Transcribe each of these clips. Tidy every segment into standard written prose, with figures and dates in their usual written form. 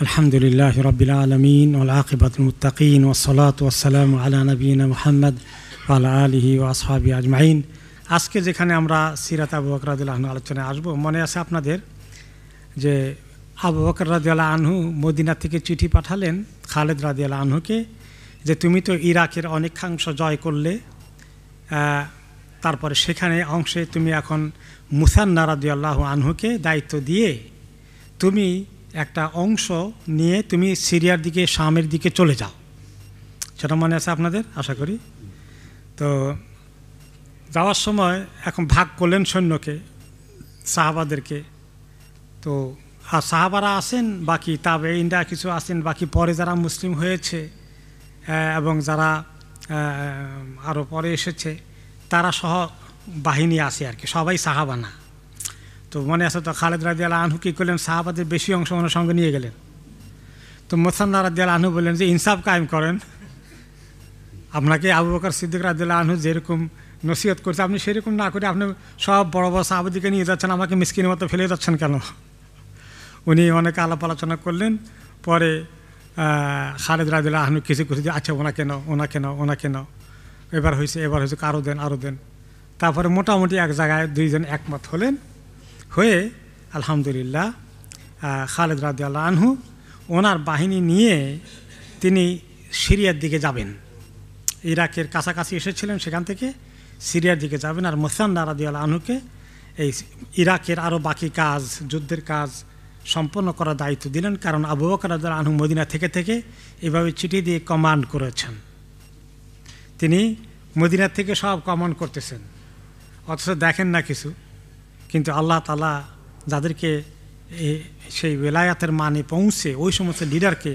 আলহামদুলিল্লাহ রাব্বিল আলামিন ওয়াল আকিবাতুল মুত্তাকিন ওয়াস সালাতু ওয়াস সালামু আলা নবিয়িনা মুহাম্মদ ওয়া আলা আলিহি ওয়া আসহাবিহি আজমাইন। আজকে যেখানে আমরা সিরাত আবু বকর রাদিয়াল্লাহু আনহু আলোচনায় আসব, মনে আছে আপনাদের যে আবু বকর রাদিয়াল্লাহু আনহু মদিনা থেকে চিঠি পাঠালেন খালেদ রাদিয়াল্লাহু আনহুকে যে তুমি তো ইরাকের অনেকাংশ জয় করলে, তারপরে সেখানে অংশে তুমি এখন মুসান্না রাদিয়াল্লাহু আনহুকে দায়িত্ব দিয়ে তুমি একটা অংশ নিয়ে তুমি সিরিয়ার দিকে, শামের দিকে চলে যাও। সেটা মনে আছে আপনাদের, আশা করি। তো যাওয়ার সময় এখন ভাগ করলেন সৈন্যকে, সাহাবাদেরকে। তো আর সাহাবারা আছেন, বাকি তাবেঈনরা কিছু আছেন, বাকি পরে যারা মুসলিম হয়েছে এবং যারা আরও পরে এসেছে তারা সহ বাহিনী আছে আর কি, সবাই সাহাবা না। তো মনে আছে তো খালেদ রাদিয়াল্লাহু আনহু কী করলেন, সাহাবাদের বেশি অংশ ওনার সঙ্গে নিয়ে গেলেন। তো মুসান্না রাদিয়াল্লাহু আনহু বললেন যে ইনসাফ কায়েম করেন, আপনাকে আবু বকর সিদ্দিক রাদিয়াল্লাহু আনহু যেরকম নসিহত করছে আপনি সেরকম না করে আপনি সব বড় বড় সাহাবাদেরকে নিয়ে যাচ্ছেন, আমাকে মিসকিনের মতো ফেলে যাচ্ছেন কেন? উনি অনেক আলাপ আলোচনা করলেন। পরে খালেদ রাদিয়াল্লাহু আনহু কিছু যে আচ্ছা ওনা কেন এবার হয়েছে আরও দেন। তারপরে মোটামুটি এক জায়গায় দুইজন একমত হলেন, হয়ে আলহামদুলিল্লাহ খালেদ রাদিয়াল্লাহু আনহু ওনার বাহিনী নিয়ে তিনি সিরিয়ার দিকে যাবেন। ইরাকের কাছাকাছি এসেছিলেন, সেখান থেকে সিরিয়ার দিকে যাবেন। আর মুসান্না রাদিয়াল্লাহু আনহুকে এই ইরাকের আরও বাকি কাজ, যুদ্ধের কাজ সম্পন্ন করার দায়িত্ব দিলেন, কারণ আবু বকর রাদিয়াল্লাহু আনহু মদিনা থেকে এভাবে চিঠি দিয়ে কমান্ড করেছেন। তিনি মদিনা থেকে সব কমান্ড করতেছেন, অথচ দেখেন না কিছু। কিন্তু আল্লাহ তাআলা যাদেরকে সেই ওয়েলায়াতের মানে পৌঁছে ওই সমস্ত লিডারকে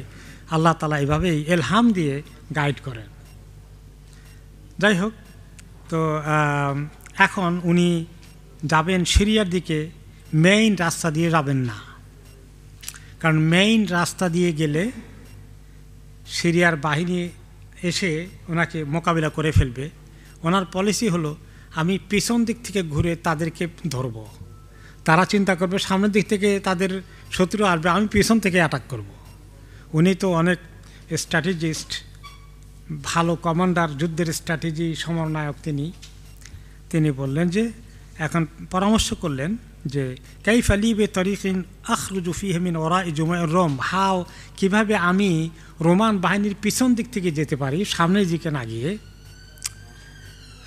আল্লাহ তাআলা এভাবেই এলহাম দিয়ে গাইড করেন। যাই হোক, তো এখন উনি যাবেন সিরিয়ার দিকে, মেইন রাস্তা দিয়ে যাবেন না, কারণ মেইন রাস্তা দিয়ে গেলে সিরিয়ার বাহিনী এসে ওনাকে মোকাবিলা করে ফেলবে। ওনার পলিসি হলো আমি পিছন দিক থেকে ঘুরে তাদেরকে ধরব, তারা চিন্তা করবে সামনের দিক থেকে তাদের শত্রু আসবে, আমি পিছন থেকে অ্যাটাক করব। উনি তো অনেক স্ট্র্যাটেজিস্ট, ভালো কমান্ডার, যুদ্ধের স্ট্র্যাটেজি সমন্বয়ক তিনি বললেন যে এখন পরামর্শ করলেন যে কাইফা লি বিতরিকিন আখরুজু ফিহি মিন ওরাই জুমাইর রোম, কীভাবে আমি রোমান বাহিনীর পিছন দিক থেকে যেতে পারি, সামনের দিকে না গিয়ে।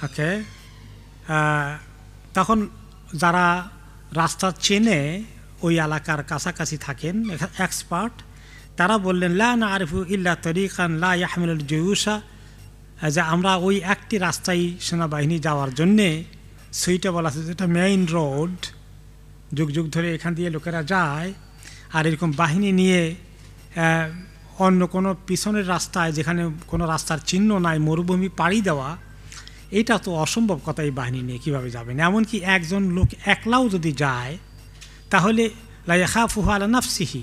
ওকে, তখন যারা রাস্তা চেনে, ওই এলাকার কাছাকাছি থাকেন, এক্সপার্ট, তারা বললেন লা নাআরিফু ইল্লা তরিকান লা ইয়াহমিলুল জুয়ুশা, যে আমরা ওই একটি রাস্তায় সেনাবাহিনী যাওয়ার জন্যে সুইটেবল আছে, যেটা মেইন রোড, যুগ যুগ ধরে এখান দিয়ে লোকেরা যায়। আর এরকম বাহিনী নিয়ে অন্য কোনো পিছনের রাস্তায়, যেখানে কোনো রাস্তার চিহ্ন নাই, মরুভূমি পাড়ি দেওয়া, এটা তো অসম্ভব কথা। এই বাহিনী নিয়ে কীভাবে যাবেন? এমনকি একজন লোক একলাও যদি যায় তাহলে লা ইয়াখাফুহু আলা নাফসিহি,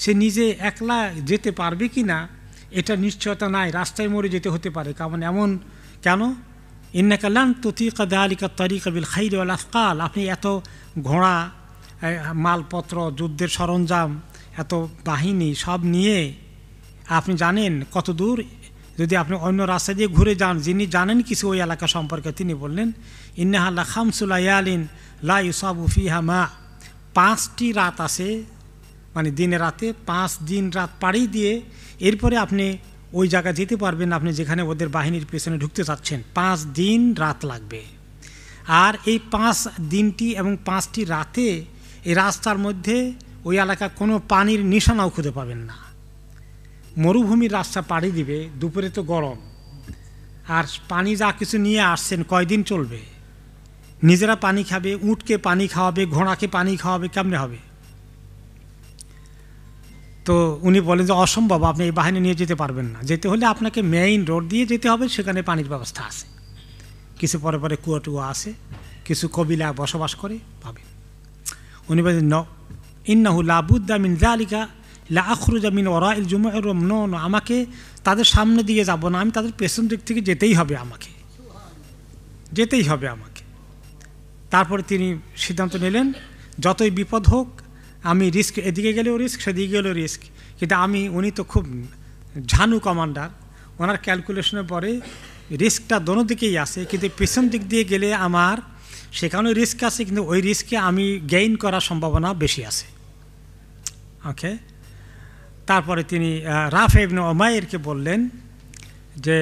সে নিজে একলা যেতে পারবে কি না এটা নিশ্চয়তা নাই, রাস্তায় মরে যেতে হতে পারে। কেন? ইন্নাকা লান তুতিকা যালিকা তারিকা বিল খাইরি ওয়াল আফকাল, আপনি এত ঘোড়া, মালপত্র, যুদ্ধের সরঞ্জাম, এত বাহিনী সব নিয়ে আপনি জানেন কত দূর? যদি আপনি অন্য রাস্তা দিয়ে ঘুরে যান, যিনি জানেন কিছু ওই এলাকা সম্পর্কে, তিনি বললেন ইন্নাহা লা খামসু লায়ালিন লা ইউসাবু ফিহা মা, 5টি রাত আছে, মানে দিনে রাতে 5 দিন রাত পাড়ি দিয়ে এরপরে আপনি ওই জায়গায় যেতে পারবেন, আপনি যেখানে ওদের বাহিনীর পেছনে ঢুকতে চাচ্ছেন। 5 দিন রাত লাগবে। আর এই 5 দিনটি এবং 5টি রাতে এই রাস্তার মধ্যে ওই এলাকা কোনো পানির নিশানাও খুঁজে পাবেন না। মরুভূমির রাস্তা পাড়ি দিবে, দুপুরে তো গরম, আর পানি যা কিছু নিয়ে আসছেন কয়দিন চলবে? নিজেরা পানি খাবে, উটকে পানি খাওয়াবে, ঘোড়াকে পানি খাওয়াবে, কেমনে হবে? তো উনি বলেন যে অসম্ভব, আপনি এই বাহিনী নিয়ে যেতে পারবেন না। যেতে হলে আপনাকে মেইন রোড দিয়ে যেতে হবে, সেখানে পানির ব্যবস্থা আছে, কিছু পরে কুয়া টুয়া আছে, কিছু কবিলা বসবাস করে পাবে। উনি বলেন ন ইন্নাহু লা বুদ্দা মিন যালিকা লা আখরুজা মিন ওরাইল জুমাইর রোম, নো, আমাকে তাদের সামনে দিয়ে যাব না, আমি তাদের পেছন দিক থেকে যেতেই হবে আমাকে। তারপরে তিনি সিদ্ধান্ত নিলেন যতই বিপদ হোক আমি রিস্ক, এদিকে গেলেও রিস্ক সেদিকে গেলেও রিস্ক, কিন্তু উনি তো খুব ঝানু কমান্ডার, ওনার ক্যালকুলেশনের পরে রিস্কটা দোনো দিকেই আছে, কিন্তু পিছন দিক দিয়ে গেলে আমার সেখানেও রিস্ক আছে, কিন্তু ওই রিস্কে আমি গেইন করার সম্ভাবনা বেশি আছে। ওকে, তারপরে তিনি রাফে ইবনে উমাইরকে বললেন যে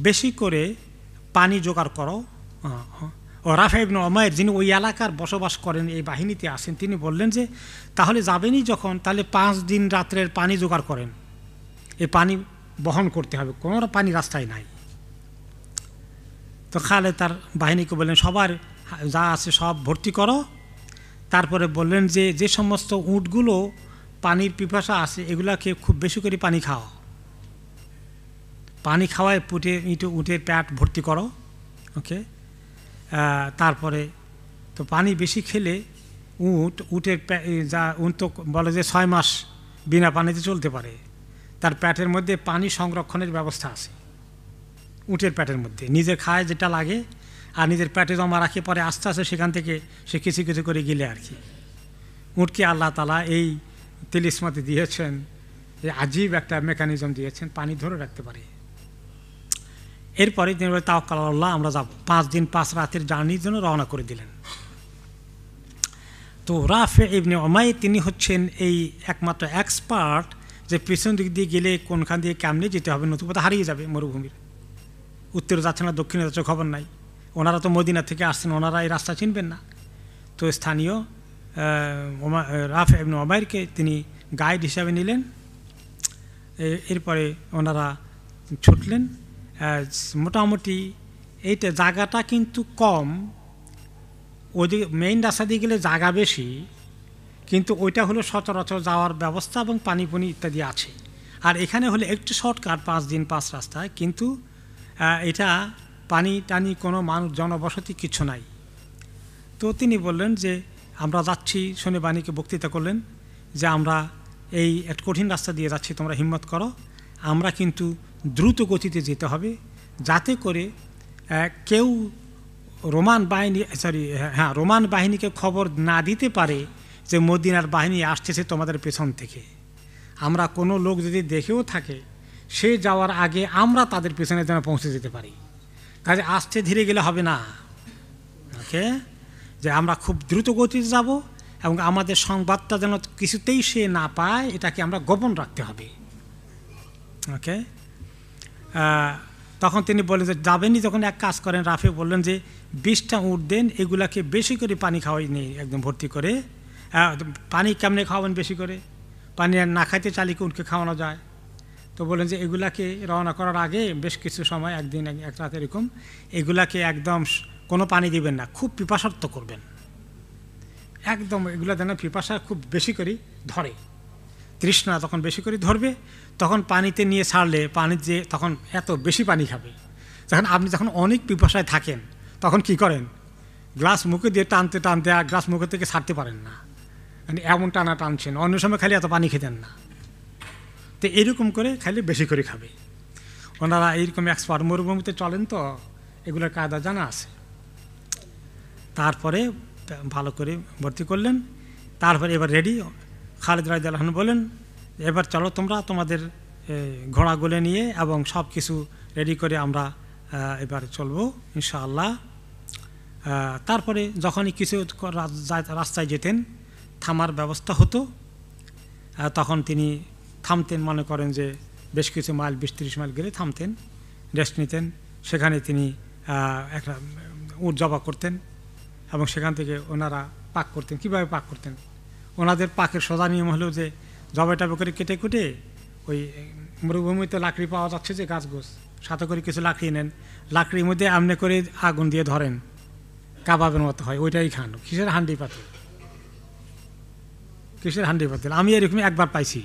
বেশি করে পানি জোগাড় করো। ও রাফে ইবনে উমাইর যিনি ওই এলাকার বসবাস করেন, এই বাহিনীতে আসেন, তিনি বললেন যে তাহলে যাবেনই যখন, তাহলে 5 দিন রাত্রের পানি জোগাড় করেন, এই পানি বহন করতে হবে, কোনো পানি রাস্তায় নাই। তো খালেদ তার বাহিনীকে বললেন সবার যা আছে সব ভর্তি করো। তারপরে বললেন যে যে সমস্ত উটগুলো পানির পিপাসা আছে এগুলাকে খুব বেশি করে পানি খাওয়া, পানি খাওয়ায় উটের পেট ভর্তি করো। ওকে, তারপরে তো পানি বেশি খেলে উটের উট তো বলে যে 6 মাস বিনা পানিতে চলতে পারে, তার পেটের মধ্যে পানি সংরক্ষণের ব্যবস্থা আছে উটের পেটের মধ্যে, নিজের খায় যেটা লাগে আর নিজের পেটে জমা রাখে, পরে আস্তে আস্তে সেখান থেকে সে কিছু কিছু করে গিলে আর কি। উটকে আল্লাহ তাআলা এই তিলিস্মাতে দিয়েছেন, এই আজীব একটা মেকানিজম দিয়েছেন, পানি ধরে রাখতে পারে। এরপরে তিনি বলে তাওয়াক্কাল আল্লাহ, আমরা যাব। 5 দিন 5 রাতের জার্নির জন্য রওনা করে দিলেন। তো রাফে ইবনে উমাইর তিনি হচ্ছেন এই একমাত্র এক্সপার্ট যে পিছন দিক দিয়ে গেলে কোনখান দিয়ে কেমনে যেতে হবে, নতুবা হারিয়ে যাবে মরুভূমির, উত্তরে যাচ্ছে না দক্ষিণে যাচ্ছে খবর নাই। ওনারা তো মদিনা থেকে আসছেন, ওনারা এই রাস্তা চিনবেন না। তো স্থানীয় রাফে ইবনে উমাইরকে তিনি গাইড হিসাবে নিলেন। এরপরে ওনারা ছুটলেন। মোটামুটি এইটা জায়গাটা কিন্তু কম, ওইদিকে মেইন রাস্তা দিয়ে গেলে জায়গা বেশি, কিন্তু ওইটা হলো সচরাচর যাওয়ার ব্যবস্থা এবং পানি ইত্যাদি আছে। আর এখানে হলে একটু শর্টকাট, 5 দিন 5 রাস্তায়, কিন্তু এটা পানি টানি কোনো মানুষ জনবসতি কিছু নাই। তো তিনি বললেন যে আমরা যাচ্ছি, শুনে বাণীকে বক্তৃতা করলেন যে আমরা এই এক কঠিন রাস্তা দিয়ে যাচ্ছি, তোমরা হিম্মত করো, আমরা কিন্তু দ্রুত গতিতে যেতে হবে, যাতে করে কেউ রোমান বাহিনীকে খবর না দিতে পারে যে মদিনার বাহিনী আসতেছে তোমাদের পেছন থেকে। আমরা কোনো লোক যদি দেখেও থাকে, সে যাওয়ার আগে আমরা তাদের পেছনে যেন পৌঁছে যেতে পারি, কাজে আস্তে ধীরে গেলে হবে না। ওকে, যে আমরা খুব দ্রুত গতিতে যাব এবং আমাদের সংবাদটা যেন কিছুতেই সে না পায়, এটাকে আমরা গোপন রাখতে হবে। ওকে, তখন তিনি বললেন যে যাবেনই যখন এক কাজ করেন, রাফি বললেন যে 20টা উট দেন, এগুলাকে বেশি করে পানি খাওয়াই নেই, একদম ভর্তি করে। পানি কেমনে খাওয়াবেন বেশি করে, পানি আর না খাইতে চালিয়ে উটকে খাওয়ানো যায়। তো বললেন যে এগুলাকে রওনা করার আগে বেশ কিছু সময়, একদিন এক রাত এরকম, এগুলাকে একদম কোনো পানি দিবেন না, খুব পিপাসার্ত করবেন একদম। এগুলো যেন পিপাসা খুব বেশি করে ধরে, তৃষ্ণা তখন বেশি করে ধরবে, তখন পানিতে নিয়ে ছাড়লে পানি যে তখন এত বেশি পানি খাবে। যখন অনেক পিপাসায় থাকেন তখন কি করেন, গ্লাস মুখে দিয়ে টানতে টানতে আর গ্লাস মুখে থেকে ছাড়তে পারেন না, মানে এমন টানা টানছেন, অন্য সময় খালি এত পানি খেতেন না। তো এরকম করে খালি বেশি করে খাবে। ওনারা এইরকম এক্সপার্ট, মরুভূমিতে চলেন তো এগুলোর কায়দা জানা আছে। তারপরে ভালো করে ভর্তি করলেন, তারপরে এবার রেডি। খালিদ রাদিয়াল্লাহু আনহু বলেন এবার চলো তোমরা তোমাদের ঘোড়াগুলো নিয়ে এবং সব কিছু রেডি করে আমরা এবার চলবো ইনশাআল্লাহ। তারপরে যখনই কিছু রাস্তায় যেতেন থামার ব্যবস্থা হতো, তখন তিনি থামতেন, মনে করেন যে বেশ কিছু মাইল 20-30 মাইল গেলে থামতেন, রেস্ট নিতেন। সেখানে তিনি একটা উট জবা করতেন এবং সেখান থেকে ওনারা পাক করতেন। কীভাবে পাক করতেন, ওনাদের পাকের সোজা নিয়ম হলো যে জবাই টবে করে কেটে কুটে, ওই মরুভূমিতে লাকড়ি পাওয়া যাচ্ছে যে গাছ গোছ, সাথে করে কিছু লাকড়ি নেন, লাকড়ির মধ্যে আমনে করে আগুন দিয়ে ধরেন, কাবাবের মতো হয়, ওইটাই খান। কিসের হান্ডি পাতিল, কিসের হান্ডি পাতিল। আমি এরকমই একবার পাইছি।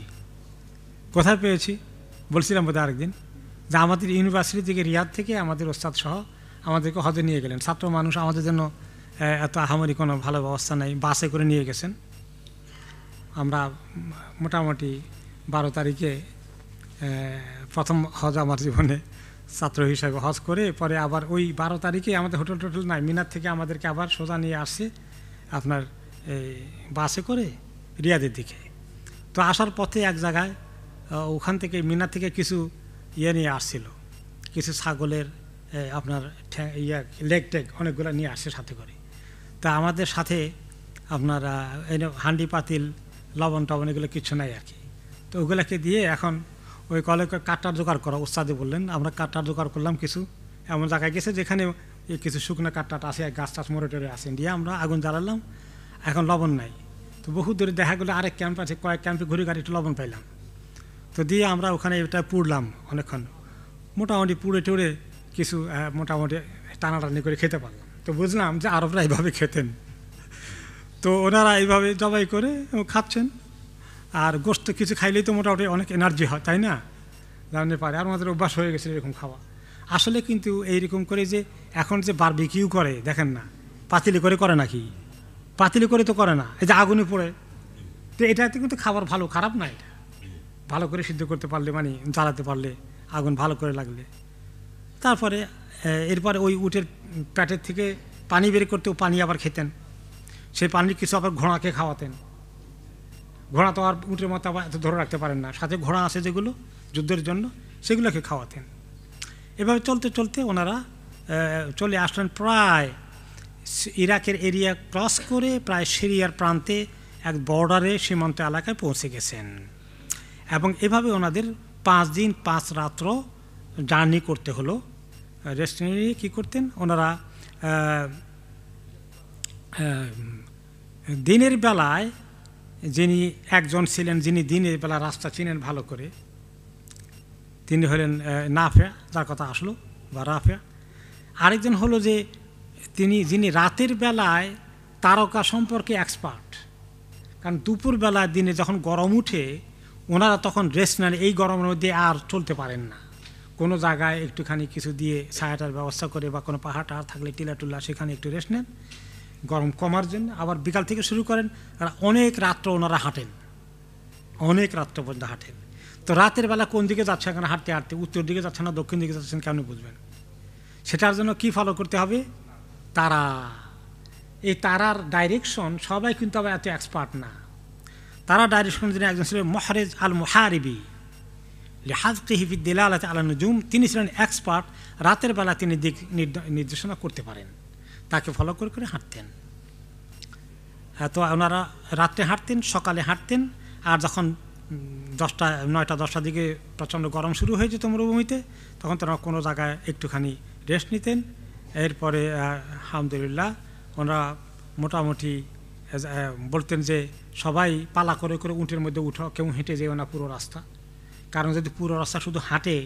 কোথায় পেয়েছি বলছিলাম বোধহয় আরেকদিন, যে আমাদের ইউনিভার্সিটি থেকে, রিয়াদ থেকে আমাদের ওস্তাদ সহ আমাদেরকে হজে নিয়ে গেলেন। ছাত্র মানুষ, আমাদের জন্য এত আহামরি কোনো ভালো ব্যবস্থা নেই, বাসে করে নিয়ে গেছেন। আমরা মোটামুটি 12 তারিখে প্রথম হজ আমার জীবনে ছাত্র হিসাবে হজ করে, পরে আবার ওই 12 তারিখে আমাদের হোটেল টোটেল নাই, মিনার থেকে আমাদেরকে আবার সোজা নিয়ে আসছে আপনার বাসে করে রিয়াদের দিকে। তো আসার পথে এক জায়গায় ওখান থেকে মিনা থেকে কিছু নিয়ে আসছিল, কিছু ছাগলের আপনার লেগ টেগ অনেকগুলো নিয়ে আসছে সাথে করে। তা আমাদের সাথে আপনার হান্ডি পাতিল লবণ টবণ এগুলো কিছু নাই আর কি। তো ওগুলোকে দিয়ে এখন ওই কলে কাঠটার জোগাড় করা ওস্তাদে বললেন, আমরা কাঠটার জোগাড় করলাম কিছু এমন জায়গায় গেছে যেখানে কিছু শুকনো কাঠটাট আছে, গাছ টাছ মরে টরে আছে, দিয়ে আমরা আগুন জ্বালালাম। এখন লবণ নাই, তো বহু দূরে দেখা গেলো আরেক ক্যাম্প আছে, কয়েক ক্যাম্পে ঘুরে গাড়ি একটু লবণ পাইলাম। তো দিয়ে আমরা ওখানে এটা পুড়লাম অনেকক্ষণ, মোটামুটি পুড়ে টুড়ে কিছু মোটামুটি টানাটানি করে খেতে পারলাম। তো বুঝলাম যে আরবরা এইভাবে খেতেন। তো ওনারা এইভাবে জবাই করে খাচ্ছেন, আর গোস্ত কিছু খাইলেই তো মোটামুটি অনেক এনার্জি হয়, তাই না, জানতে পারে। আর আমাদের অভ্যাস হয়ে গেছে এরকম খাওয়া। আসলে কিন্তু এইরকম করে যে এখন যে বারবিকিউ করে দেখেন না, পাতিলি করে করে নাকি? পাতিলি করে তো করে না, এই যে আগুনে পড়ে। তো এটাতে কিন্তু খাবার ভালো খারাপ না, এটা ভালো করে সিদ্ধ করতে পারলে, মানে জ্বালাতে পারলে, আগুন ভালো করে লাগলে। তারপরে এরপরে ওই উটের পেটের থেকে পানি বের করতেও পানি আবার খেতেন, সেই পানির কিছু আবার ঘোড়াকে খাওয়াতেন। ঘোড়া তো আর উটের মতো আবার এত ধরে রাখতে পারেন না, সাথে ঘোড়া আছে যেগুলো যুদ্ধের জন্য, সেগুলোকে খাওয়াতেন। এভাবে চলতে চলতে ওনারা চলে আসলেন প্রায় ইরাকের এরিয়া ক্রস করে প্রায় সিরিয়ার প্রান্তে এক বর্ডারে সীমান্ত এলাকায় পৌঁছে গেছেন। এবং এভাবে ওনাদের 5 দিন 5 রাত্র জার্নি করতে হলো। রেস্ট নিয়ে কী করতেন ওনারা, দিনের বেলায় যিনি একজন ছিলেন, যিনি দিনের বেলা রাস্তা চিনেন ভালো করে, তিনি হলেন নাফে, যার কথা আসলো, বা রাফে। আরেকজন হলো যে যিনি রাতের বেলায় তারকা সম্পর্কে এক্সপার্ট। কারণ দুপুর বেলায় দিনে যখন গরম উঠে ওনারা তখন রেস্ট নেন, এই গরমের মধ্যে আর চলতে পারেন না। কোনো জায়গায় একটুখানি কিছু দিয়ে ছায়াটার ব্যবস্থা করে, বা কোনো পাহাড় টাহাড় থাকলে টিলা টুলা সেখানে একটু রেস্ট নেন গরম কমার জন্য। আবার বিকাল থেকে শুরু করেন, আর অনেক রাত্র ওনারা হাঁটেন, অনেক রাত্র পর্যন্ত হাঁটেন। তো রাতের বেলা কোন দিকে যাচ্ছে, এখানে হাঁটতে হাঁটতে উত্তর দিকে যাচ্ছে না দক্ষিণ দিকে যাচ্ছেন, কেমন বুঝবেন? সেটার জন্য কি ফলো করতে হবে? তারা, এই তারার ডাইরেকশন সবাই কিন্তু আবার এত এক্সপার্ট না। তারা ডাইরেকশন যিনি একজন ছিলেন মহরেজ আল মুহারিবি লিহাজকিহি ফি দিলালাতি আলা নুজুম, তিনি ছিলেন এক্সপার্ট, রাতের বেলা তিনি দিক নির্দেশনা করতে পারেন, তাকে ফলো করে করে হাঁটতেন। তো ওনারা রাত্রে হাঁটতেন, সকালে হাঁটতেন, আর যখন 9টা-10টার দিকে প্রচণ্ড গরম শুরু হয়ে যেত মরুভূমিতে, তখন তারা কোনো জায়গায় একটুখানি রেস্ট নিতেন। এরপরে আলহামদুলিল্লাহ ওনারা মোটামুটি বলতেন যে সবাই পালা করে করে উটের মধ্যে উঠো, কেউ হেঁটে যেও না পুরো রাস্তা, কারণ যদি পুরো রাস্তা শুধু হাঁটে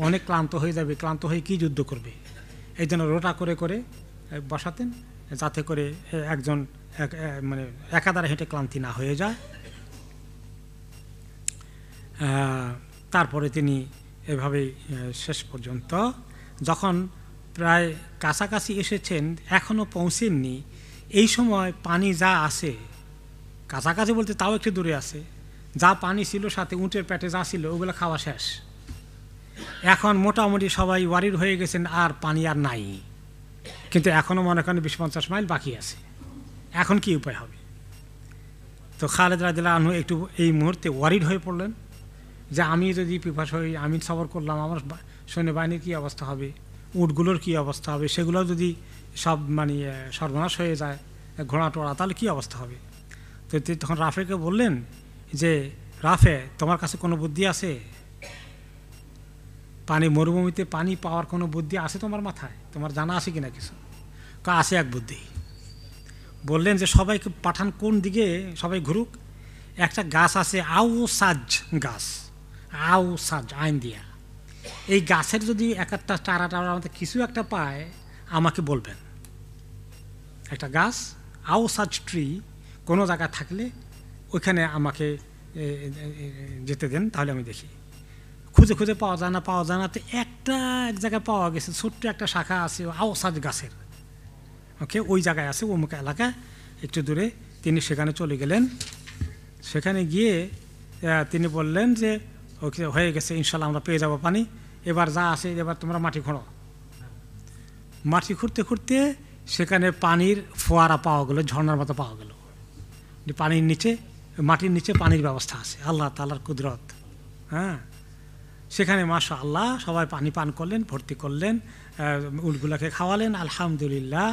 অনেক ক্লান্ত হয়ে যাবে, ক্লান্ত হয়ে কী যুদ্ধ করবে। এই জন্য রোটা করে করে বসাতেন, যাতে করে একজন মানে একাধারে হেঁটে ক্লান্তি না হয়ে যায়। তারপরে তিনি এভাবেই শেষ পর্যন্ত যখন প্রায় কাছাকাছি এসেছেন, এখনও পৌঁছেননি, এই সময় পানি যা আছে, কাছাকাছি বলতে তাও একটু দূরে আছে, যা পানি ছিল সাথে উটের পেটে যা ছিল ওগুলো খাওয়া শেষ। এখন মোটামুটি সবাই ওয়ারিড হয়ে গেছেন, আর পানি আর নাই, কিন্তু এখনও মনে করেন 20-50 মাইল বাকি আছে। এখন কি উপায় হবে? তো খালেদ রাদিয়াল্লাহু আনহু একটু এই মুহূর্তে ওয়ারিড হয়ে পড়লেন যে আমি যদি পিপাস হই, আমি সফর করলাম, আমার সৈন্যবাহিনীর কী অবস্থা হবে, উটগুলোর কী অবস্থা হবে, সেগুলো যদি সব মানে সর্বনাশ হয়ে যায়, ঘোড়া টোড়া, তাহলে কী অবস্থা হবে? তো তখন রাফেকে বললেন যে রাফে, তোমার কাছে কোনো বুদ্ধি আছে? পানি মরুভূমিতে পানি পাওয়ার কোনো বুদ্ধি আছে তোমার মাথায়? তোমার জানা আছে কিনা কিছু? আছে এক বুদ্ধি। বললেন যে সবাইকে পাঠান কোন দিকে, সবাই ঘুরুক, একটা গাছ আছে আউসাজ গাছ, আউসাজ আইন দিয়া, এই গাছের যদি একটা চারা টারার মধ্যে কিছু একটা পায় আমাকে বলবেন। একটা গাছ আউসাজ ট্রি কোনো জায়গায় থাকলে ওইখানে আমাকে যেতে দেন, তাহলে আমি দেখি। খুঁজে খুঁজে পাওয়া যায় না, তো এক জায়গায় পাওয়া গেছে, ছোট্ট একটা শাখা আছে আউসাজ গাছের, ওকে, ওই জায়গায় আছে অমুক এলাকায় একটু দূরে। তিনি সেখানে চলে গেলেন। সেখানে গিয়ে তিনি বললেন যে ওকে হয়ে গেছে, ইনশাল্লাহ আমরা পেয়ে যাব পানি, এবার যা আছে এবার তোমরা মাটি খোঁড়ো। মাটি খুঁড়তে খুঁড়তে সেখানে পানির ফোয়ারা পাওয়া গেল, ঝর্ণার মতো পাওয়া গেল। পানির নিচে, মাটির নিচে পানির ব্যবস্থা আছে, আল্লাহ তাআলার কুদরত। হ্যাঁ, সেখানে মাশাআল্লাহ সবাই পানি পান করলেন, ভর্তি করলেন, উটগুলাকে খাওয়ালেন, আলহামদুলিল্লাহ।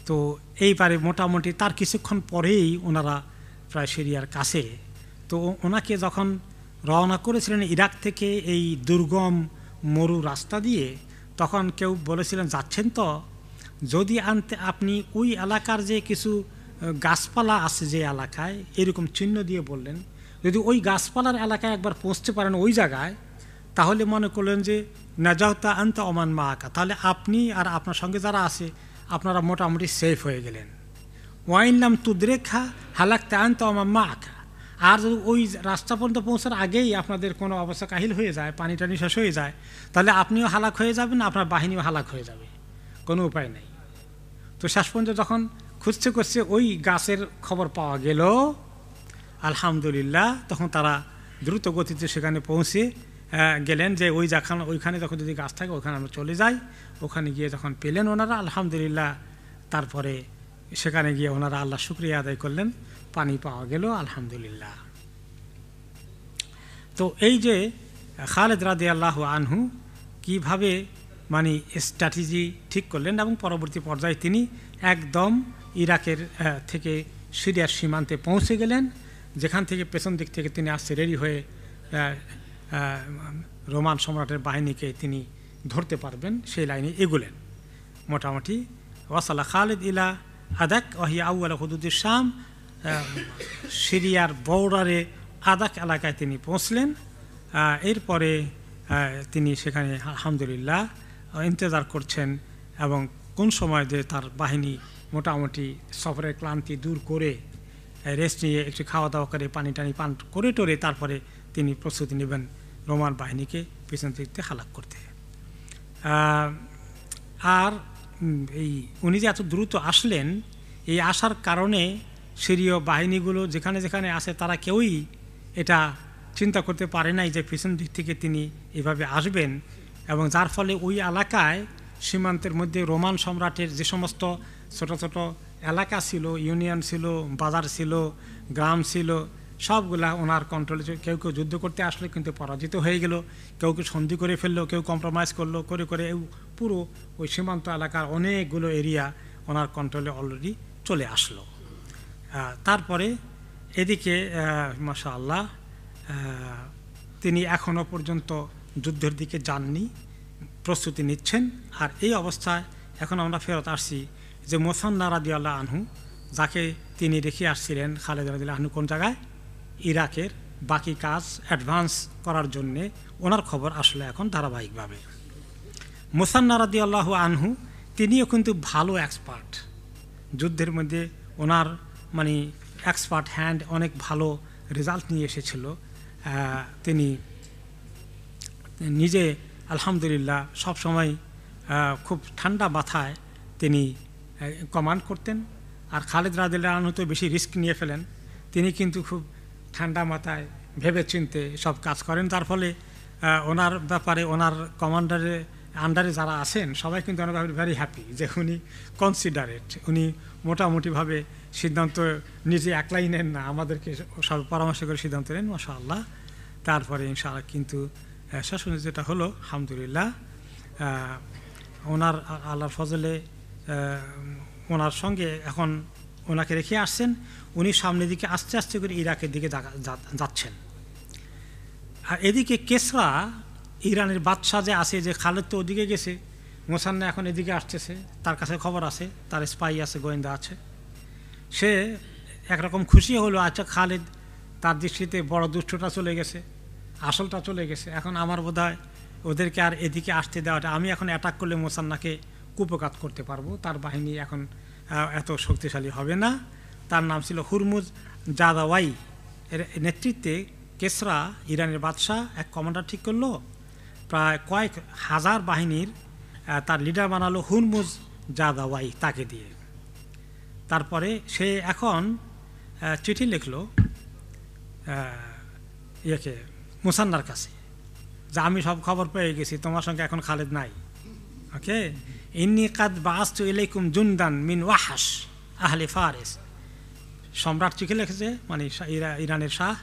তো এইবারে মোটামুটি তার কিছুক্ষণ পরেই ওনারা প্রায় সিরিয়ার কাছে। তো ওনাকে যখন রওনা করেছিলেন ইরাক থেকে এই দুর্গম মরু রাস্তা দিয়ে, তখন কেউ বলেছিলেন যাচ্ছেন তো, যদি আপনি ওই এলাকার যে কিছু গাছপালা আছে যে এলাকায়, এরকম চিহ্ন দিয়ে বললেন, যদি ওই গাছপালার এলাকায় একবার পৌঁছতে পারেন ওই জায়গায়, তাহলে মনে করলেন যে নাজাউতা আনতা ওমান মাআকা, তাহলে আপনি আর আপনার সঙ্গে যারা আছে আপনারা মোটামুটি সেফ হয়ে গেলেন। ওয়াইন নাম তুদরেখা হালাকতা আনতা ওমান মাআকা, আর যদি ওই রাস্তা পর্যন্ত পৌঁছার আগেই আপনাদের কোনো অবস্থা কাহিল হয়ে যায়, পানি টানি শেষ হয়ে যায়, তাহলে আপনিও হালাক হয়ে যাবেন, আপনার বাহিনীও হালাক হয়ে যাবে, কোনো উপায় নেই। তো শেষ পর্যন্ত যখন খুঁজতে খুঁজতে ওই গাছের খবর পাওয়া গেল, আলহামদুলিল্লাহ, তখন তারা দ্রুত গতিতে সেখানে পৌঁছে গেলেন যে ওইখানে যখন যদি গাছ থাকে ওখানে আমরা চলে যাই। ওখানে গিয়ে যখন পেলেন ওনারা, আলহামদুলিল্লাহ, তারপরে সেখানে গিয়ে ওনারা আল্লাহ শুকরিয়া আদায় করলেন, পানি পাওয়া গেল, আলহামদুলিল্লাহ। তো এই যে খালেদ রাদিয়াল্লাহু আনহু কিভাবে মানে স্ট্র্যাটেজি ঠিক করলেন, এবং পরবর্তী পর্যায়ে তিনি একদম ইরাকের থেকে সিরিয়ার সীমান্তে পৌঁছে গেলেন, যেখান থেকে পেছন দিক থেকে তিনি আসছে রেডি হয়ে রোমান সম্রাটের বাহিনীকে তিনি ধরতে পারবেন, সেই লাইনে এগুলেন মোটামুটি। ওয়াসালা খালিদ ইলা আদাক ওয়াহিয়া আউয়াল হুদুদুশ শাম, সিরিয়ার বর্ডারে আদাক এলাকায় তিনি পৌঁছলেন। এরপরে তিনি সেখানে আলহামদুলিল্লাহ ইন্তজার করছেন, এবং কোন সময় যে তার বাহিনী মোটামুটি সফরের ক্লান্তি দূর করে রেস্ট নিয়ে একটু খাওয়া দাওয়া করে পানি টানি পান করে টোরে তারপরে তিনি প্রস্তুতি নেবেন রোমান বাহিনীকে পিছন দিকে হালাক করতে। আর এই উনি যে এত দ্রুত আসলেন, এই আসার কারণে সিরীয় বাহিনীগুলো যেখানে যেখানে আসে তারা কেউই এটা চিন্তা করতে পারে নাই যে পিছন দিক থেকে তিনি এভাবে আসবেন, এবং যার ফলে ওই এলাকায় সীমান্তের মধ্যে রোমান সম্রাটের যে সমস্ত ছোট ছোট এলাকা ছিল, ইউনিয়ন ছিল, বাজার ছিল, গ্রাম ছিল, সবগুলা ওনার কন্ট্রোলে। কেউ কেউ যুদ্ধ করতে আসলে কিন্তু পরাজিত হয়ে গেল, কেউ কেউ সন্ধি করে ফেললো, কেউ কম্প্রোমাইজ করলো, করে করে পুরো ওই সীমান্ত এলাকার অনেকগুলো এরিয়া ওনার কন্ট্রোলে অলরেডি চলে আসলো। তারপরে এদিকে মাশাআল্লাহ তিনি এখনও পর্যন্ত যুদ্ধের দিকে যাননি, প্রস্তুতি নিচ্ছেন। আর এই অবস্থায় এখন আমরা ফেরত আসছি যে মুসান্না রাদিয়াল্লাহু আনহু, যাকে তিনি রেখে আসছিলেন খালেদ রাদিয়াল্লাহু আনহু কোন জায়গায়, ইরাকের বাকি কাজ অ্যাডভান্স করার জন্যে, ওনার খবর আসলে এখন ধারাবাহিকভাবে। মুসান্না রাদিয়াল্লাহু আনহু তিনিও কিন্তু ভালো এক্সপার্ট যুদ্ধের মধ্যে, ওনার মানে এক্সপার্ট হ্যান্ড, অনেক ভালো রেজাল্ট নিয়ে এসেছিল। তিনি নিজে আলহামদুলিল্লাহ সবসময় খুব ঠান্ডা মাথায় তিনি কমান্ড করতেন। আর খালেদ রাদিয়াল্লাহু আনহু তো বেশি রিস্ক নিয়ে ফেলেন, তিনি কিন্তু খুব ঠান্ডা মাথায় ভেবে চিনতে সব কাজ করেন। তার ফলে ওনার ব্যাপারে ওনার কমান্ডারের আন্ডারে যারা আছেন সবাই কিন্তু অনেকভাবে ভেরি হ্যাপি যে উনি কনসিডারেট, উনি মোটামুটিভাবে সিদ্ধান্ত নিজে একলাই নেন না, আমাদেরকে সব পরামর্শ করে সিদ্ধান্ত নেন, মাশাআল্লাহ। তারপরে ইনশাআল্লাহ কিন্তু শেষে যেটা হলো আলহামদুলিল্লাহ, ওনার আল্লাহর ফজলে ওনার সঙ্গে এখন ওনাকে রেখে আসছেন, উনি সামনের দিকে আস্তে আস্তে করে ইরাকের দিকে যাচ্ছেন। আর এদিকে কেসরা, ইরানের বাদশাহ যে আছে, যে খালেদ তো ওদিকে গেছে, মুসান্না এখন এদিকে আসতেছে, তার কাছে খবর আছে, তার স্পাই আছে, গোয়েন্দা আছে, সে একরকম খুশি হলো, আচ্ছা খালেদ তার দৃষ্টিতে বড় দুষ্টটা চলে গেছে, আসলটা চলে গেছে, এখন আমার বোধ হয় ওদেরকে আর এদিকে আসতে দেওয়াটা, আমি এখন অ্যাটাক করলে মুসান্নাকে কুপঘাত করতে পারবো, তার বাহিনী এখন এত শক্তিশালী হবে না। তার নাম ছিল হুরমুজ জাদাওয়াই, এর নেতৃত্বে কেসরা ইরানের বাদশাহ এক কমান্ডার ঠিক করলো, প্রায় কয়েক হাজার বাহিনীর তার লিডার বানালো হুরমুজ জাদাওয়াই, তাকে দিয়ে। তারপরে সে এখন চিঠি লিখলো ইয়েকে মুসান্নার কাছে, যে আমি সব খবর পেয়ে গেছি, তোমার সঙ্গে এখন খালেদ নাই, ওকে, ইন্নী কাদ বাআসতু ইলাইকুম জুনদান মিন ওয়াহাশ আহলি ফারিস, সম্রাট চিঠি লিখেছে, মানে ইরানের শাহ,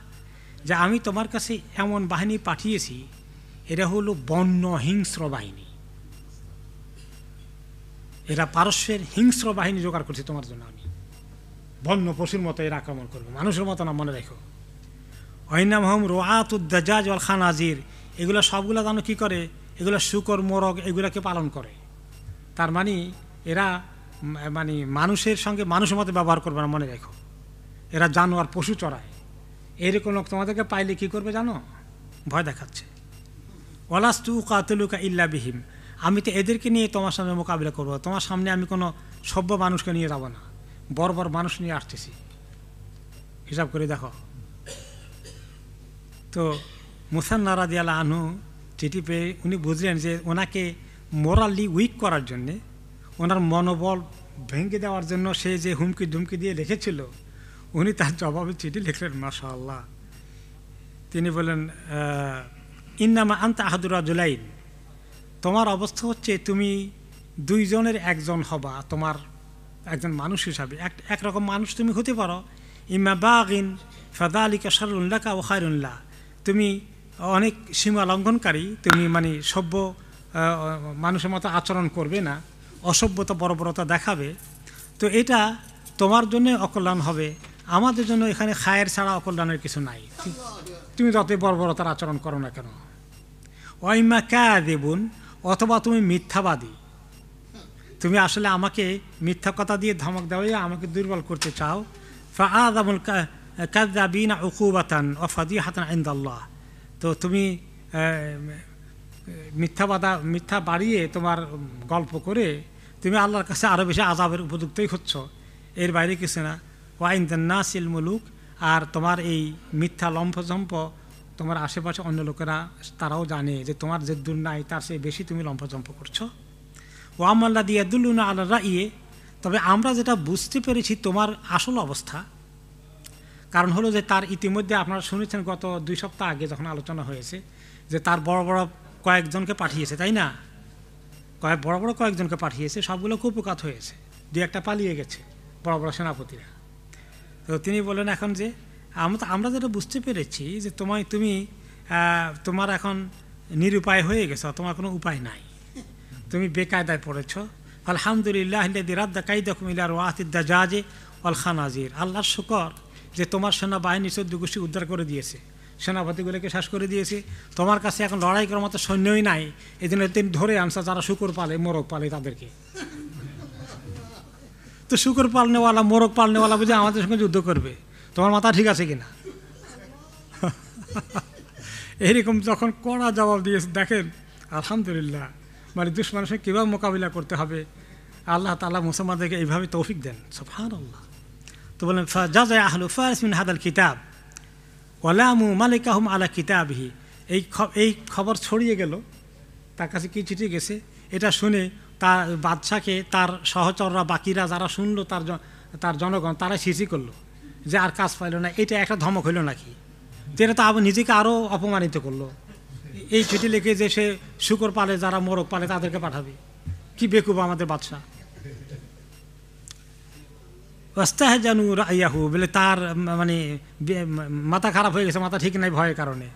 যে আমি তোমার কাছে এমন বাহিনী পাঠিয়েছি, এরা হলো বন্য হিংস্র বাহিনী, এরা পারস্যের হিংস্র বাহিনী জোগাড় করছে তোমার জন্য, আমি বন্য পশুর মতো এরা আক্রমণ করবে, মানুষের মতো না, মনে রেখো। ওয়াইনাম হম রোয়াতুদ্দাজাজ ওয়াল খানাজির, এগুলো সবগুলো জানো কী করে, এগুলো শুকর মোরগ এগুলোকে পালন করে। তার মানে এরা মানে মানুষের সঙ্গে মানুষের মতো ব্যবহার করবে না, মনে রেখো। এরা জানোয়ার পশু চড়ায়। এরকম লোক তোমাদেরকে পাইলে কী করবে জানো? ভয় দেখাচ্ছে। ওয়ালাস্তু কাতুলুকা ইল্লা বিহিম, আমি তো এদেরকে নিয়ে তোমার সামনে মোকাবিলা করবো, তোমার সামনে আমি কোনো সভ্য মানুষকে নিয়ে যাব না, বড় বড় মানুষ নিয়ে আসতেছি। হিসাব করে দেখো। তো মুসান্না রাদিয়াল্লাহু আনহু চিঠি পেয়ে উনি বুঝলেন যে ওনাকে মোরালি উইক করার জন্যে, ওনার মনোবল ভেঙে দেওয়ার জন্য সে যে হুমকি ধুমকি দিয়ে লিখেছিল, উনি তার জবাবে চিঠি লিখলেন। মাশাআল্লাহ। তিনি বললেন, ইন্নামা আনতা আহাদুর রাজুলাইন, তোমার অবস্থা হচ্ছে তুমি দুইজনের একজন হবা, তোমার একজন মানুষ হিসাবে একরকম মানুষ তুমি হতে পারো। ইম্মা বাগিন ফাদালিকা শাররুন লাকা ওয়া খায়রুন লা, তুমি অনেক সীমা লঙ্ঘনকারী, তুমি মানে সভ্য মানুষের মতো আচরণ করবে না, অসভ্যতা বর্বরতা দেখাবে, তো এটা তোমার জন্য অকল্যাণ হবে, আমাদের জন্য এখানে খায়ের ছাড়া অকল্যাণের কিছু নাই, তুমি যতই বর্বরতার আচরণ করো না কেন। ওয়াইমা কাযিবুন, অথবা তুমি মিথ্যাবাদী, তুমি আসলে আমাকে মিথ্যা কথা দিয়ে ধমক দেওয়া, আমাকে দুর্বল করতে চাও। ফাআযামুল কাযযাবিনা উকুবাতান ওয়া ফাদিহাতান ইনদাল্লাহ, তো তুমি মিথ্যা বাড়িয়ে তোমার গল্প করে তুমি আল্লাহর কাছে আরও বেশি আযাবের উপযুক্তই হচ্ছ, এর বাইরে কিছু না। ওয়া ইনদান নাসিল মুলুক, আর তোমার এই মিথ্যা লম্ফঝম্প তোমার আশেপাশে অন্য লোকেরা তারাও জানে যে তোমার যে দুর্নাই তার চেয়ে বেশি তুমি লম্ফঝম্প করছো। ও আমাল্লা দিয়ে দুল্লুনা আল্লাহ রাইয়ে, তবে আমরা যেটা বুঝতে পেরেছি তোমার আসল অবস্থা, কারণ হলো যে তার ইতিমধ্যে আপনারা শুনেছেন গত 2 সপ্তাহ আগে যখন আলোচনা হয়েছে যে তার বড় বড় কয়েকজনকে পাঠিয়েছে, তাই না? বড় বড় কয়েকজনকে পাঠিয়েছে, সবগুলো কুপকাত হয়েছে, 2-1টা পালিয়ে গেছে বড় বড় সেনাপতিরা। তো তিনি বলেন এখন যে আমরা যেটা বুঝতে পেরেছি যে তুমি তোমার এখন নিরুপায় হয়ে গেছো, তোমার কোনো উপায় নাই, তুমি বেকায়দায় পড়েছ। আলহামদুলিল্লাহ আল্লাযী রাদ্দা কাইদাকুম ইলা রওয়াতিদ দাজাজে ওয়াল খানাজির, আল্লাহর শুকর যে তোমার সেনাবাহিনী 14 গোষ্ঠী উদ্ধার করে দিয়েছে, সেনাপতিগুলোকে শেষ করে দিয়েছে, তোমার কাছে এখন লড়াই করার মতো সৈন্যই নাই, এই জন্য তিনি ধরে আনছে যারা শুকর পালে মোরগ পালে তাদেরকে। তো শুকর পালনেওয়ালা মোরগ পালনেওয়ালা বুঝে আমাদের সঙ্গে যুদ্ধ করবে, তোমার মাথা ঠিক আছে কিনা? এইরকম যখন কড়া জবাব দিয়েছে, দেখেন আলহামদুলিল্লাহ, মানে দুশমনের সঙ্গে কীভাবে মোকাবিলা করতে হবে আল্লাহ তাআলা মুসলমানদেরকে এইভাবে তৌফিক দেন। সুবহানাল্লাহ। তো বলেন ফাজাযা আহলু ফারিস মিন হাদাল কিতাব ওয়ালামু মালিকাহুম আলা কিতাবিহি, এই খবর ছড়িয়ে গেল, তার কাছে কি চিঠি গেছে, এটা শুনে তার বাদশাকে তার সহচররা বাকিরা যারা শুনলো, তার জনগণ তারা সিসি করলো যে আর কাজ পাইল না, এটা একটা ধমক হইল নাকি, যেটা তো আবার নিজেকে আরও অপমানিত করলো। এই চিঠি লিখে যে সে শুকর পালে যারা মোরগ পালে তাদেরকে পাঠাবে, কি বেকুব আমাদের বাদশা। ওয়াস্তাহজানু রাইয়াহু, বলে তার মানে মাথা খারাপ হয়ে গেছে, মাথা ঠিক নাই ভয়ের কারণে।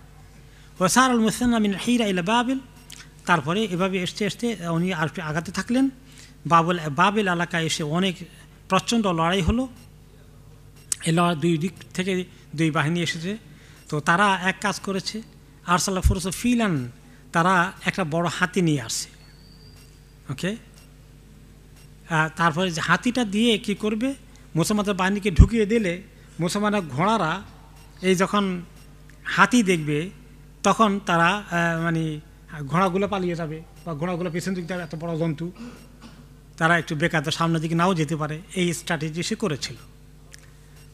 ওয়াসারুল মুসান্না মিন হিরা ইলা বাবিল, তারপরে এভাবে আসতে উনি আর আগাতে থাকলেন। বাবিল এলাকায় এসে অনেক প্রচণ্ড লড়াই হলো। এই লড়াই 2 দিক থেকে 2 বাহিনী এসেছে। তো তারা এক কাজ করেছে, আরসালা ফুরুস ফিলান, তারা একটা বড় হাতি নিয়ে আসছে। ওকে, তারপরে যে হাতিটা দিয়ে কি করবে, মুসলমানদের বাহিনীকে ঢুকিয়ে দিলে মুসলমানের ঘোড়ারা এই যখন হাতি দেখবে তখন তারা মানে ঘোড়াগুলো পালিয়ে যাবে, বা ঘোড়াগুলো পেছন দিক যাবে, এত বড় জন্তু তারা একটু বেকায়দা সামনের দিকে নাও যেতে পারে, এই স্ট্র্যাটেজি সে করেছিল।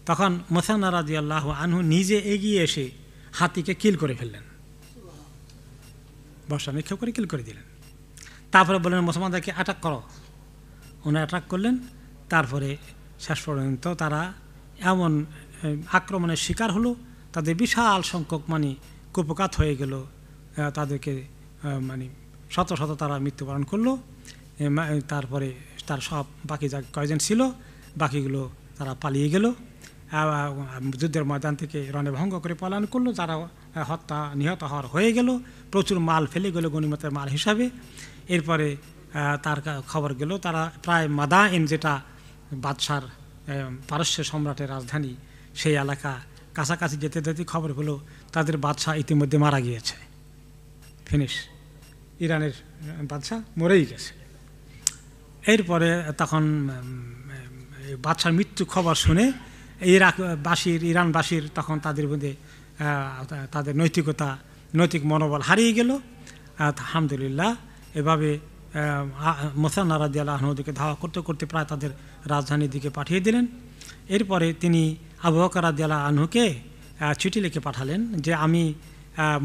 তখন মুসান্না রাদিয়াল্লাহু আনহু নিজে এগিয়ে এসে হাতিকে কিল করে ফেললেন, বর্ষা নিক্ষেপ করে কিল করে দিলেন। তারপরে বললেন মুসলমানদেরকে অ্যাটাক করো, উনি অ্যাটাক করলেন। তারপরে শেষ পর্যন্ত তারা এমন আক্রমণের শিকার হলো, তাদের বিশাল সংখ্যক মানে কুপকাত হয়ে গেল, তাদেরকে মানে শত শত তারা মৃত্যুবরণ করলো। তারপরে তার সব বাকি যা কয়জন ছিল বাকিগুলো তারা পালিয়ে গেল। যুদ্ধের ময়দান থেকে রণভঙ্গ করে পলায়ন করলো, যারা নিহত হওয়ার হয়ে গেল, প্রচুর মাল ফেলে গেল গনিমতের মাল হিসাবে। এরপরে তার খবর গেল তারা প্রায় মাদাইন, যেটা বাদশার পারস্য সম্রাটের রাজধানী, সেই এলাকা কাছাকাছি যেতে যেতে খবর হলো তাদের বাদশাহ ইতিমধ্যে মারা গিয়েছে, ফিনিশ, ইরানের বাদশাহ মরেই গেছে। এরপরে তখন বাদশার মৃত্যু খবর শুনে ইরানবাসীর তখন তাদের মধ্যে তাদের নৈতিক মনোবল হারিয়ে গেল। আলহামদুলিল্লাহ এভাবে মুসান্না রাদিয়াল্লাহু আনহু দিকে ধাওয়া করতে করতে প্রায় তাদের রাজধানীর দিকে পাঠিয়ে দিলেন। এরপরে তিনি আবু বকর রাদিয়াল্লাহু আনহুকে চিঠি লিখে পাঠালেন যে আমি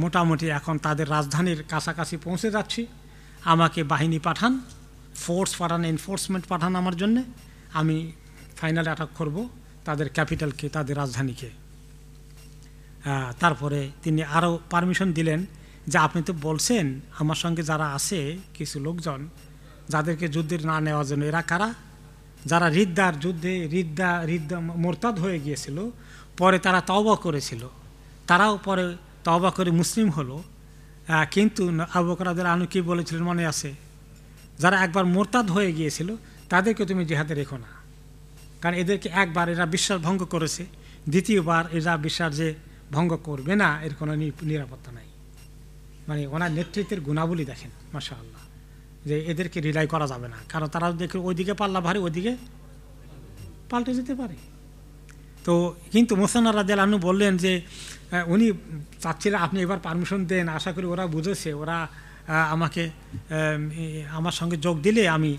মোটামুটি এখন তাদের রাজধানীর কাছাকাছি পৌঁছে যাচ্ছি, আমাকে বাহিনী পাঠান, ফোর্স পাঠান, এনফোর্সমেন্ট পাঠান আমার জন্যে, আমি ফাইনালে অ্যাটাক করব তাদের ক্যাপিটালকে, তাদের রাজধানীকে। তারপরে তিনি আরও পারমিশন দিলেন যে আপনি তো বলছেন আমার সঙ্গে যারা আছে কিছু লোকজন যাদেরকে যুদ্ধে না নেওয়ার জন্য, এরা কারা? যারা রিদ্দা মোরতাদ হয়ে গিয়েছিল, পরে তারা তওবা করেছিল, তারাও পরে তওবা করে মুসলিম হলো। কিন্তু আবু বকর রাদিয়াল্লাহু আনহু কি বলেছিলেন মনে আছে? যারা একবার মোরতাদ হয়ে গিয়েছিল তাদেরকে তুমি জিহাদে রেখো না, কারণ এদেরকে একবার এরা বিশ্বাস ভঙ্গ করেছে, দ্বিতীয়বার এরা বিশ্বাস যে ভঙ্গ করবে না এর কোনো নিরাপত্তা নাই। মানে ওনার নেতৃত্বের গুণাবলী দেখেন মাশাআল্লাহ, যে এদেরকে রিলাই করা যাবে না, কারণ তারা দেখে ওইদিকে পাল্লা ভারী ওইদিকে পাল্টে যেতে পারে। তো কিন্তু মুসান্না রাদিয়াল্লাহু আনহু বললেন যে উনি চাচ্ছিলেন আপনি এবার পারমিশন দেন, আশা করি ওরা বুঝেছে, ওরা আমাকে আমার সঙ্গে যোগ দিলে আমি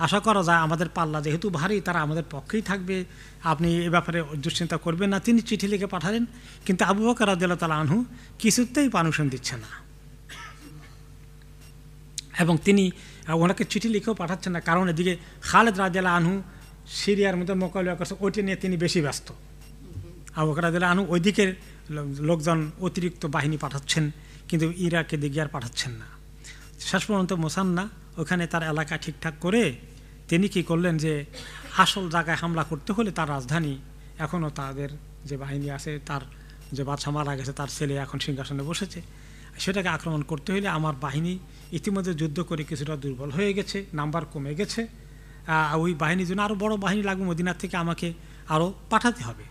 আশা করা যায় আমাদের পাল্লা যেহেতু ভারী তারা আমাদের পক্ষেই থাকবে, আপনি এ ব্যাপারে দুশ্চিন্তা করবেন না। তিনি চিঠি লিখে পাঠালেন, কিন্তু আবু বকর রাদিয়াল্লাহু তাআলা আনহু কিছুতেই পারমিশন দিচ্ছে না, এবং তিনি ওনাকে চিঠি লিখেও পাঠাচ্ছেন না, কারণ এদিকে খালেদ রাদিয়াল্লাহু আনহু সিরিয়ার মধ্যে মোকাবিলা করছে, ওইটা নিয়ে তিনি বেশি ব্যস্ত। আবু বকর রাদিয়াল্লাহু আনহু ওইদিকের লোকজন অতিরিক্ত বাহিনী পাঠাচ্ছেন, কিন্তু ইরাকের দিকে আর পাঠাচ্ছেন না। শেষ পর্যন্ত মুসান্না ওখানে তার এলাকা ঠিকঠাক করে তিনি কি করলেন যে আসল জায়গায় হামলা করতে হলে তার রাজধানী, এখনও তাদের যে বাহিনী আছে, তার যে বাদশা মারা গেছে তার ছেলে এখন সিংহাসনে বসেছে, সেটাকে আক্রমণ করতে হলে আমার বাহিনী ইতিমধ্যে যুদ্ধ করে কিছুটা দুর্বল হয়ে গেছে, নাম্বার কমে গেছে, ওই বাহিনীর জন্য আরও বড় বাহিনী লাগবে, মদিনার থেকে আমাকে আরও পাঠাতে হবে।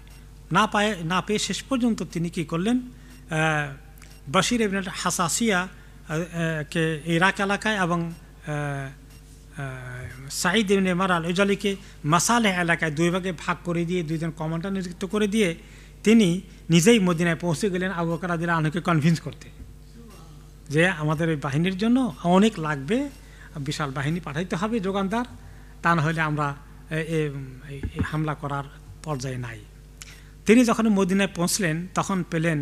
না পেয়ে শেষ পর্যন্ত তিনি কি করলেন, বশির ইবনে হাসাসিয়া কে ইরাক এলাকায় এবং সাঈদ ইবনে মার আল উজালিকে মাসালেহ এলাকায় দুই ভাগে ভাগ করে দিয়ে দুইজন কমান্ডার নিযুক্ত করে দিয়ে তিনি নিজেই মদিনায় পৌঁছে গেলেন আবু বকর রাদিয়াল্লাহু আনহুকে কনভিন্স করতে যে আমাদের এই বাহিনীর জন্য অনেক লাগবে, বিশাল বাহিনী পাঠাইতে হবে যোগানদার, তা না হলে আমরা হামলা করার পর্যায়ে নাই। তিনি যখন মদিনায় পৌঁছলেন তখন পেলেন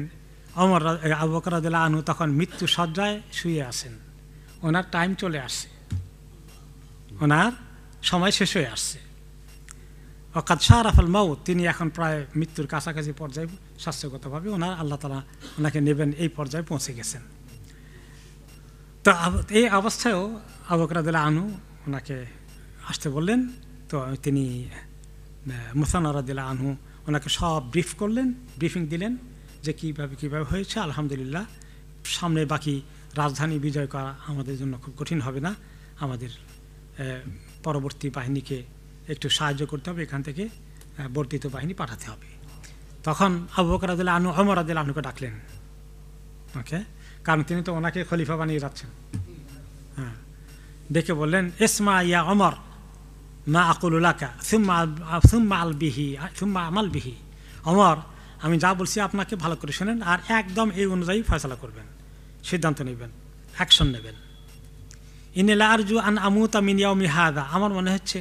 আবু বকর রাদিয়াল্লাহু আনহু তখন মৃত্যু শয্যায় শুয়ে আছেন, ওনার টাইম চলে আসছে, ওনার সময় শেষ হয়ে আসছে। ওয়াকাদ শারাফাল মাউত, তিনি এখন প্রায় মৃত্যুর কাছাকাছি পর্যায়ে স্বাস্থ্যগতভাবে আল্লাহ তাআলা ওনাকে নেবেন এই পর্যায়ে পৌঁছে গেছেন। তো এই অবস্থায়ও আবু বকর রাদিয়াল্লাহু আনহু ওনাকে আসতে বললেন। তো তিনি মুসান্না রাদিয়াল্লাহু আনহু ওনাকে সব ব্রিফিং দিলেন যে কীভাবে হয়েছে। আলহামদুলিল্লাহ, সামনে বাকি রাজধানী বিজয় করা আমাদের জন্য খুব কঠিন হবে না, আমাদের পরবর্তী বাহিনীকে একটু সাহায্য করতে হবে, এখান থেকে বর্ধিত বাহিনী পাঠাতে হবে। তখন আবু বকর রাদিয়াল্লাহু আনহু ওমর রাদিয়াল্লাহু আনহুকে ডাকলেন, ওকে, কারণ তিনি তো ওনাকে খলিফা বানিয়ে যাচ্ছেন। হ্যাঁ, ডেকে বললেন, ইসমা ইয়া ওমর মা আকুলু লাকা সুম্মা আমাল বিহি। ওমর, আমি যা বলছি আপনাকে ভালো করে শোনেন, আর একদম এই অনুযায়ী ফয়সালা করবেন, সিদ্ধান্ত নেবেন, অ্যাকশন নেবেন। ইন্নী লা আরজু আন আমুতা মিন ইয়াউমি হাযা, আমার মনে হচ্ছে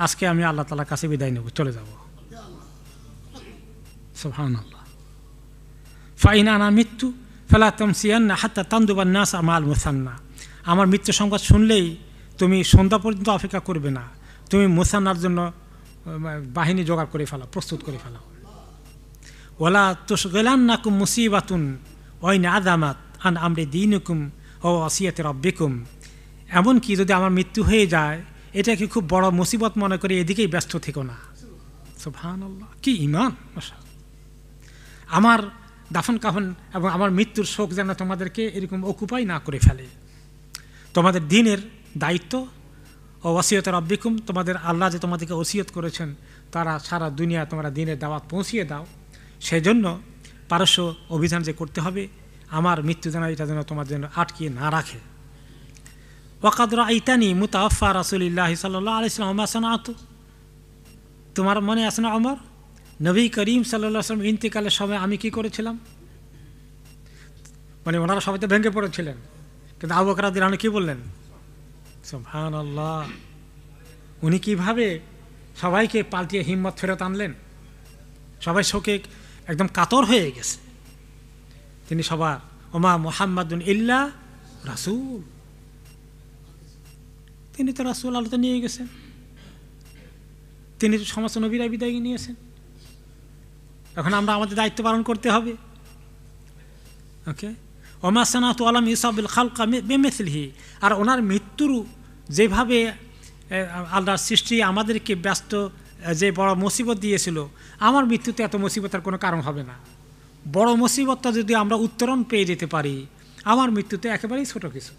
আজকে আমি আল্লাহ তাআলার কাছে বিদায় নেব, চলে যাব। সুবহানাল্লাহ। ফাইন আনা মৃত্যু ফালা তামসিয়ান্না হাত্তা তানদুবান নাস মাল মুসান্না, আমার মৃত্যু সংবাদ শুনলেই তুমি সন্ধ্যা পর্যন্ত অপেক্ষা করবে না, তুমি মুসান্নার জন্য বাহিনী জোগাড় করে ফেলাও, প্রস্তুত করে ফেলাও। ওয়ালা তুশগিলান্নাকুম মুসিবাতুন ওয়াইন আযামাত আন আমরি দীনিকুম ওয়া ওয়াসিয়াতি রাব্বিকুম, এমনকি যদি আমার মৃত্যু হয়ে যায় এটাকে খুব বড় মুসিবত মনে করে এদিকেই ব্যস্ত থেকো না। সুবহানাল্লাহ, কি ঈমান! আমার দাফন কাফন এবং আমার মৃত্যুর শোক যেন তোমাদেরকে এরকম অকুপাই না করে ফেলে। তোমাদের দিনের দায়িত্ব ও ওসিয়ত রব্বিকুম, তোমাদের আল্লাহ যে তোমাদেরকে ওসিয়ত করেছেন তারা সারা দুনিয়া তোমরা দিনের দাওয়াত পৌঁছিয়ে দাও। সেজন্য পারস্য অভিযান যে করতে হবে, আমার মৃত্যু যেন এটা যেন তোমার জন্য আটকিয়ে না রাখে। ওয়াকাদ রাআইতানি মুতাওয়াফা রাসূলিল্লাহ সাল্লাল্লাহু আলাইহি ওয়াসাল্লাম মা সানাতু, তোমার মনে আছে না ওমর, নবী করিম সাল্লাল্লাহু আলাইহি ওয়াসাল্লাম ইন্তেকালের সময় আমি কি করেছিলাম? মানে ওনারা সবাই তো ভেঙে পড়েছিলেন, কিন্তু আবু বকর রাদিয়াল্লাহু আনহু কি বললেন? সুবহানাল্লাহ, উনি কিভাবে সবাইকে পাল্টিয়ে হিম্মত ফেরত আনলেন। সবাই শোকে একদম কাতর হয়ে গেছে। তিনি সবার ওমা মুহাম্মাদুন ইল্লা রাসূল, তিনি তো রাসূল, আল্লাহ তো নিয়ে গেছেন, তিনি তো সমস্ত নবীরা বিদায় নিয়েছেন। এখন আমরা আমাদের দায়িত্ব পালন করতে হবে। ওকে, ওমা সানাতু আলাম ইসাবিল খালকা বিমিসলিহি, আর ওনার মৃত্যুর যেভাবে আল্লাহর সৃষ্টি আমাদেরকে ব্যস্ত যে বড় মুসিবত দিয়েছিল, আমার মৃত্যুতে এত মুসিবতের কোনো কারণ হবে না। বড় মুসিবতটা যদি আমরা উত্তরণ পেয়ে যেতে পারি, আমার মৃত্যুতে একেবারেই ছোট কিছু।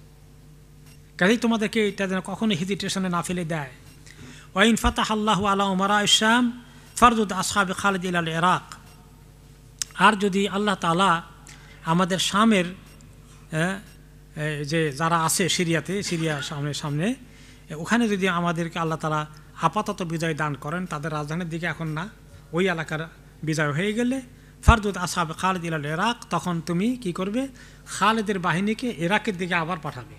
কাজেই তোমাদেরকে এটা যেন কখনো হেজিটেশনে না ফেলে দেয়। ওয়াইন ফাতাহ আল্লাহু আলা উমারা ইসলাম ফারদুদ আসহাবে খালিদ ইলাল ইরাক, আর যদি আল্লাহ তাআলা আমাদের শামের যে যারা আছে সিরিয়াতে, সিরিয়া সামনে ওখানে যদি আমাদেরকে আল্লাহ তাআলা আপাতত বিজয় দান করেন, তাদের রাজধানীর দিকে এখন না, ওই এলাকার বিজয় হয়ে গেলে ফারদুদ আসহাবে খালিদ ইলাল ইরাক, তখন তুমি কি করবে? খালিদের বাহিনীকে ইরাকের দিকে আবার পাঠাবে।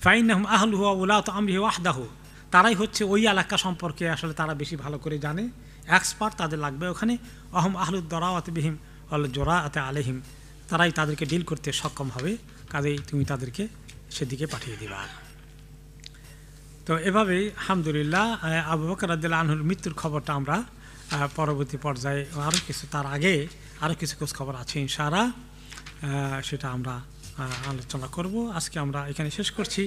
ফাইন্নাহুম আহলুহু ওয়া উলাতু আমরিহি ওয়াহদাহু, তারাই হচ্ছে ওই এলাকা সম্পর্কে আসলে তারা বেশি ভালো করে জানে, এক্সপার্ট তাদের লাগবে ওখানে। অহম আহলুদ দরাওয়াত বিহিম ওয়াল জুরাআত আলাইহিম, তারাই তাদেরকে ডিল করতে সক্ষম হবে। কাজেই তুমি তাদেরকে সেদিকে পাঠিয়ে দিবা। তো এভাবেই আলহামদুলিল্লাহ আবু বকর রাদিয়াল্লাহু আনহুর মৃত্যুর খবরটা আমরা পরবর্তী পর্যায়ে আরও কিছু, তার আগে আরও কিছু খোঁজ খবর আছে ইনশাআল্লাহ, সেটা আমরা আলোচনা করব। আজকে আমরা এখানে শেষ করছি।